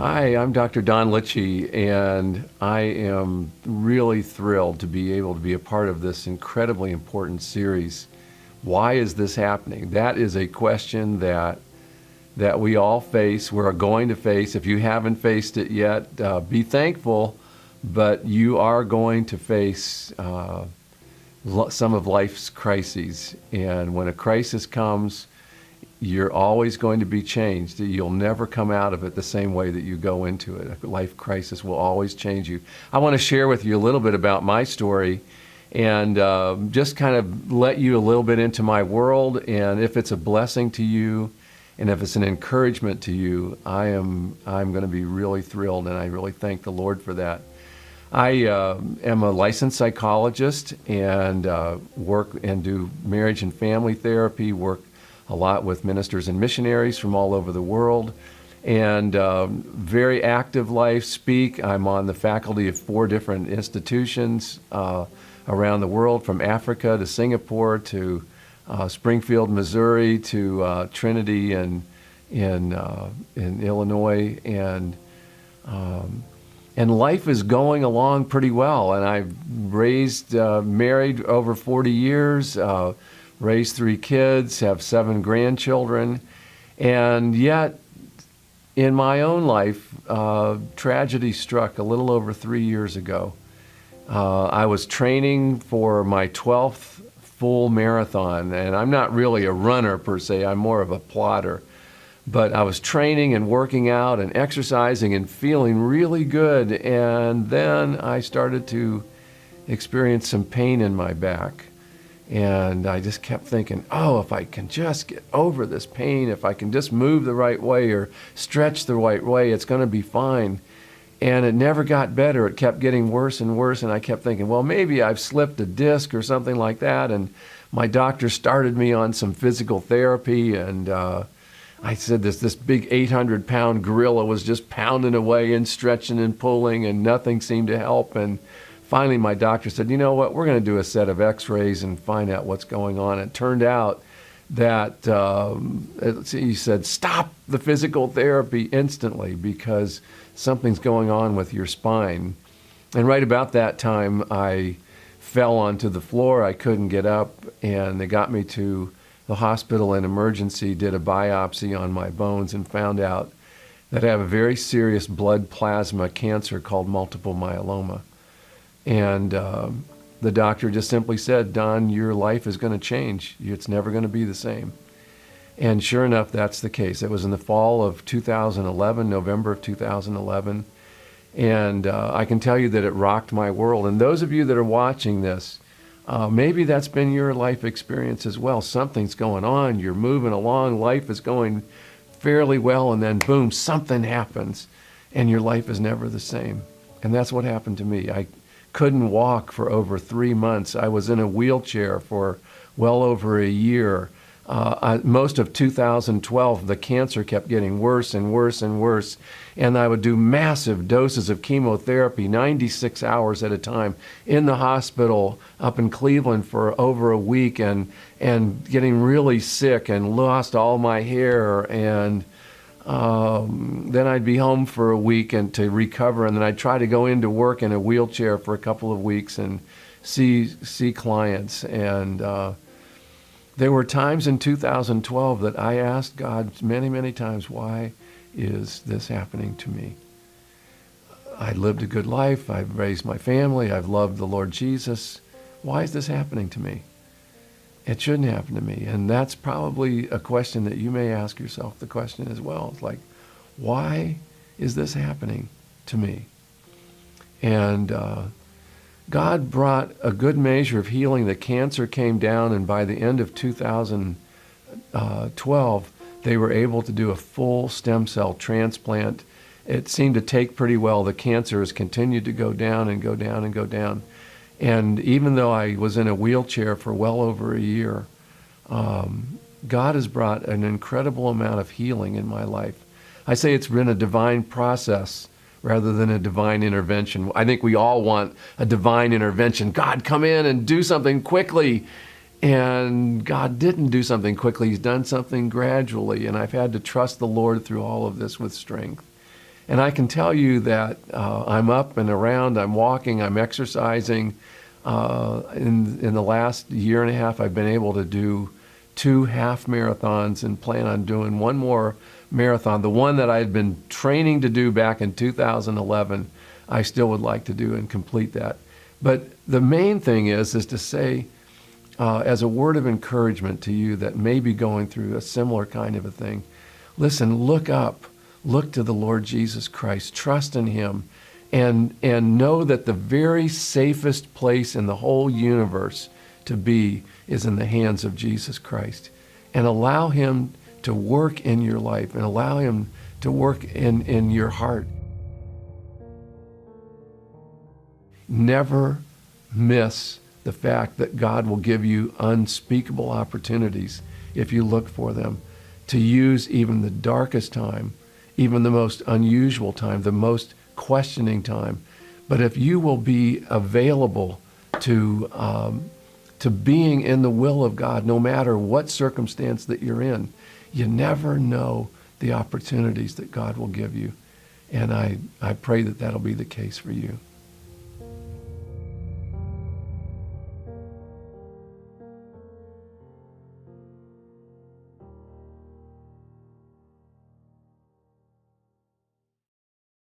Hi, I'm Dr. Don Lichi, and I am really thrilled to be able to be a part of this incredibly important series. Why is this happening? That is a question that we all face, we're going to face. If you haven't faced it yet, be thankful, but you are going to face some of life's crises. And when a crisis comes, you're always going to be changed. You'll never come out of it the same way that you go into it. A life crisis will always change you. I want to share with you a little bit about my story and just kind of let you a little bit into my world. And if it's a blessing to you and if it's an encouragement to you, I'm going to be really thrilled, and I really thank the Lord for that. I am a licensed psychologist and work and do marriage and family therapy, work a lot with ministers and missionaries from all over the world, and very active life, speak. I'm on the faculty of 4 different institutions around the world, from Africa to Singapore to Springfield, Missouri to Trinity in Illinois, and life is going along pretty well. And I've married over 40 years, raised 3 kids, have 7 grandchildren, and yet in my own life, tragedy struck a little over 3 years ago. I was training for my 12th full marathon, and I'm not really a runner per se, I'm more of a plotter. But I was training and working out and exercising and feeling really good, and then I started to experience some pain in my back. And I just kept thinking, oh, if I can just get over this pain, if I can just move the right way or stretch the right way, it's going to be fine. And it never got better. It kept getting worse and worse. And I kept thinking, well, maybe I've slipped a disc or something like that. And my doctor started me on some physical therapy. And I said this big 800-pound gorilla was just pounding away and stretching and pulling, and nothing seemed to help. And finally, my doctor said, you know what, we're going to do a set of x-rays and find out what's going on. It turned out that he said, stop the physical therapy instantly because something's going on with your spine. And right about that time, I fell onto the floor. I couldn't get up, and they got me to the hospital in emergency, did a biopsy on my bones, and found out that I have a very serious blood plasma cancer called multiple myeloma. And the doctor just simply said, Don, your life is going to change. It's never going to be the same. And sure enough, that's the case. It was in the fall of 2011, November of 2011. And I can tell you that it rocked my world. And those of you that are watching this, maybe that's been your life experience as well. Something's going on. You're moving along. Life is going fairly well. And then, boom, something happens. And your life is never the same. And that's what happened to me. I couldn't walk for over 3 months. I was in a wheelchair for well over a year. Most of 2012, the cancer kept getting worse and worse and worse. And I would do massive doses of chemotherapy, 96 hours at a time, in the hospital up in Cleveland for over a week, and getting really sick and lost all my hair. And then I'd be home for a week and to recover, and then I'd try to go into work in a wheelchair for a couple of weeks and see clients. And there were times in 2012 that I asked God many, many times, why is this happening to me? I lived a good life. I've raised my family. I've loved the Lord Jesus. Why is this happening to me? It shouldn't happen to me. And that's probably a question that you may ask yourself the question as well. It's like, why is this happening to me? And God brought a good measure of healing. The cancer came down, and by the end of 2012, they were able to do a full stem cell transplant. It seemed to take pretty well. The cancer has continued to go down and go down and go down. And even though I was in a wheelchair for well over a year, God has brought an incredible amount of healing in my life. I say it's been a divine process rather than a divine intervention. I think we all want a divine intervention. God, come in and do something quickly. And God didn't do something quickly. He's done something gradually. And I've had to trust the Lord through all of this with strength. And I can tell you that I'm up and around, I'm walking, I'm exercising. In the last year and a half, I've been able to do 2 half marathons and plan on doing one more marathon. The one that I had been training to do back in 2011, I still would like to do and complete that. But the main thing is to say, as a word of encouragement to you that may be going through a similar kind of a thing, listen, look up, look to the Lord Jesus Christ, trust in him, and know that the very safest place in the whole universe to be is in the hands of Jesus Christ. And allow him to work in your life and allow him to work in your heart. Never miss the fact that God will give you unspeakable opportunities if you look for them to use even the darkest time, even the most unusual time, the most questioning time. But if you will be available to being in the will of God, no matter what circumstance that you're in, you never know the opportunities that God will give you. And I pray that that'll be the case for you.